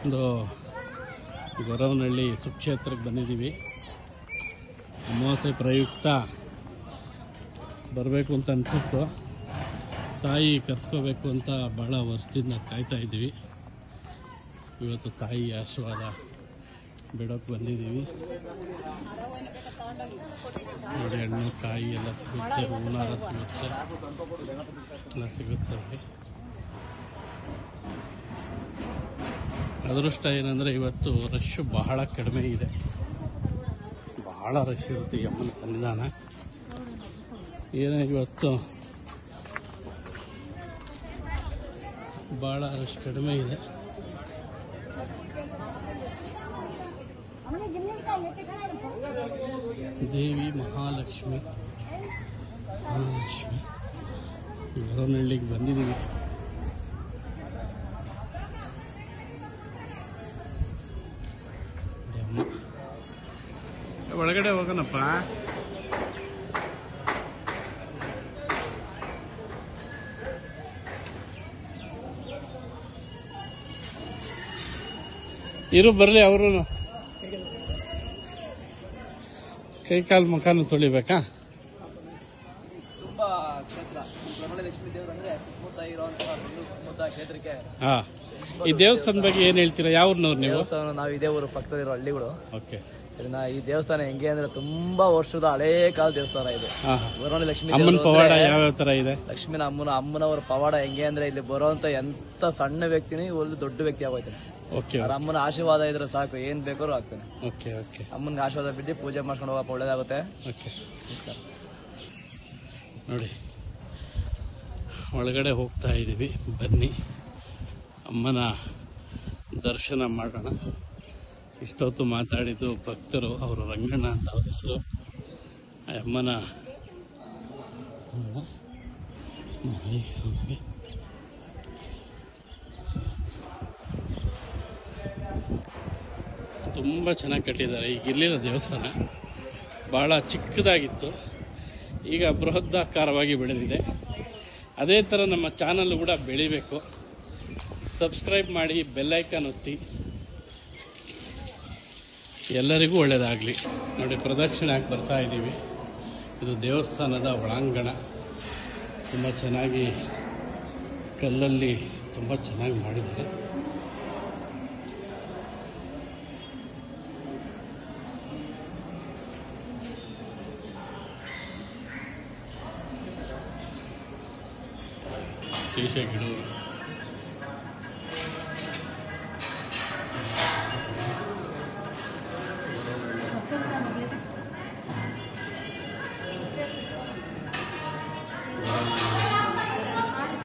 ಒಂದು ಗೊರವನಹಳ್ಳಿ ಸುಕ್ಷೇತ್ರಕ್ಕೆ ಬಂದಿದ್ದೀವಿ. ಅಮಾವಾಸ್ಯೆ ಪ್ರಯುಕ್ತ ಬರಬೇಕು ಅಂತ ಅನಿಸುತ್ತು. ತಾಯಿ ಕರ್ಸ್ಕೋಬೇಕು ಅಂತ ಭಾಳ ವರ್ಷದಿಂದ ಕಾಯ್ತಾ ಇದ್ದೀವಿ. ಇವತ್ತು ತಾಯಿ ಆಶೀರ್ವಾದ ಬಿಡೋಕ್ಕೆ ಬಂದಿದ್ದೀವಿ. ನೋಡಿ, ಹಣ್ಣು ಕಾಯಿ ಎಲ್ಲ ಸಿಗುತ್ತೆ, ಹೂನಾರ ಸಿಗುತ್ತೆ, ಎಲ್ಲ ಸಿಗುತ್ತವೆ. ಅದೃಷ್ಟ ಏನಂದರೆ ಇವತ್ತು ರಶ್ ಬಹಳ ಕಡಿಮೆ ಇದೆ. ಬಹಳ ರಶ್ ಇರುತ್ತೆ ಈ ಅಮ್ಮನ ಸನ್ನಿಧಾನ. ಏನೋ ಇವತ್ತು ಬಹಳ ರಶ್ ಕಡಿಮೆ ಇದೆ. ದೇವಿ ಮಹಾಲಕ್ಷ್ಮಿ ಗೊರವನಹಳ್ಳಿಗೆ ಬಂದಿದ್ದೀವಿ. ಒಳಗಡೆ ಹೋಗೋಣಪ್ಪ. ಇರು ಬರಲಿ. ಅವರು ಕೈ ಕಾಲು ಮುಖಾನು ತೊಳಿಬೇಕಾ? ತುಂಬಾ ಕ್ಷೇತ್ರ ಲಕ್ಷ್ಮೀ ದೇವರು ಅಂದ್ರೆ ಸುತ್ತಮುತ್ತ ಇರುವಂತಹ ಕ್ಷೇತ್ರಕ್ಕೆ. ಹಾ, ಈ ದೇವಸ್ಥಾನ ಬಗ್ಗೆ ಏನ್ ಹೇಳ್ತೀರಾ? ಯಾವ ಊರಿನವ್ರು ನೀವು? ದೇವಸ್ಥಾನ ನಾವು ಇದೇ ಊರು ಪಕ್ಕದಲ್ಲಿರೋ ಹಳ್ಳಿಗಳು. ಓಕೆ, ಸರಿನಾ? ಈ ದೇವಸ್ಥಾನ ಹೆಂಗೆ ಅಂದ್ರೆ ತುಂಬಾ ವರ್ಷದ ಹಳೇ ಕಾಲ ದೇವಸ್ಥಾನ ಇದೆ. ಗೊರವನಹಳ್ಳಿ ಲಕ್ಷ್ಮೀ ಅಮ್ಮನ ಪವಾಡ ಯಾವ ತರ ಇದೆ? ಲಕ್ಷ್ಮೀನ ಅಮ್ಮನವರ ಪವಾಡ ಹೆಂಗೆ ಅಂದ್ರೆ ಇಲ್ಲಿ ಬರುವಂತ ಎಂತ ಸಣ್ಣ ವ್ಯಕ್ತಿನಿ ಒಂದು ದೊಡ್ಡ ವ್ಯಕ್ತಿ ಆಗೋಯ್ತಾನೆ. ಅವ್ರ ಅಮ್ಮನ ಆಶೀರ್ವಾದ ಇದ್ರೆ ಸಾಕು, ಏನ್ ಬೇಕಾದ್ರೂ ಆಗ್ತಾನೆ. ಅಮ್ಮನ ಆಶೀರ್ವಾದ ಬಿದ್ದು ಪೂಜೆ ಮಾಡ್ಕೊಂಡು ಹೋಗಪ್ಪ, ಒಳ್ಳೇದಾಗುತ್ತೆ. ನಮಸ್ಕಾರ. ನೋಡಿ, ಒಳಗಡೆ ಹೋಗ್ತಾ ಇದ್ದೀವಿ. ಬನ್ನಿ, ಅಮ್ಮನ ದರ್ಶನ ಮಾಡೋಣ. ಇಷ್ಟೊತ್ತು ಮಾತಾಡಿದ್ದು ಭಕ್ತರು. ಅವರು ರಂಗಣ್ಣ ಅಂತ ಅವ್ರ ಹೆಸರು. ಅಮ್ಮನ ತುಂಬ ಚೆನ್ನಾಗಿ ಕಟ್ಟಿದ್ದಾರೆ. ಈಗ ಇಲ್ಲಿನ ದೇವಸ್ಥಾನ ಭಾಳ ಚಿಕ್ಕದಾಗಿತ್ತು, ಈಗ ಬೃಹದಾಕಾರವಾಗಿ ಬೆಳೆದಿದೆ. ಅದೇ ಥರ ನಮ್ಮ ಚಾನಲ್ ಕೂಡ ಬೆಳಿಬೇಕು. ಸಬ್ಸ್ಕ್ರೈಬ್ ಮಾಡಿ, ಬೆಲ್ಲೈಕನ್ ಒತ್ತಿ. ಎಲ್ಲರಿಗೂ ಒಳ್ಳೆಯದಾಗಲಿ. ನೋಡಿ, ಪ್ರದಕ್ಷಿಣೆ ಹಾಕಿ ಬರ್ತಾ ಇದ್ದೀವಿ. ಇದು ದೇವಸ್ಥಾನದ ಒಳಾಂಗಣ. ತುಂಬ ಚೆನ್ನಾಗಿ ಕಲ್ಲಲ್ಲಿ ತುಂಬ ಚೆನ್ನಾಗಿ ಮಾಡಿದ್ದಾರೆ. ಶೀಶೆ ಗಿಡ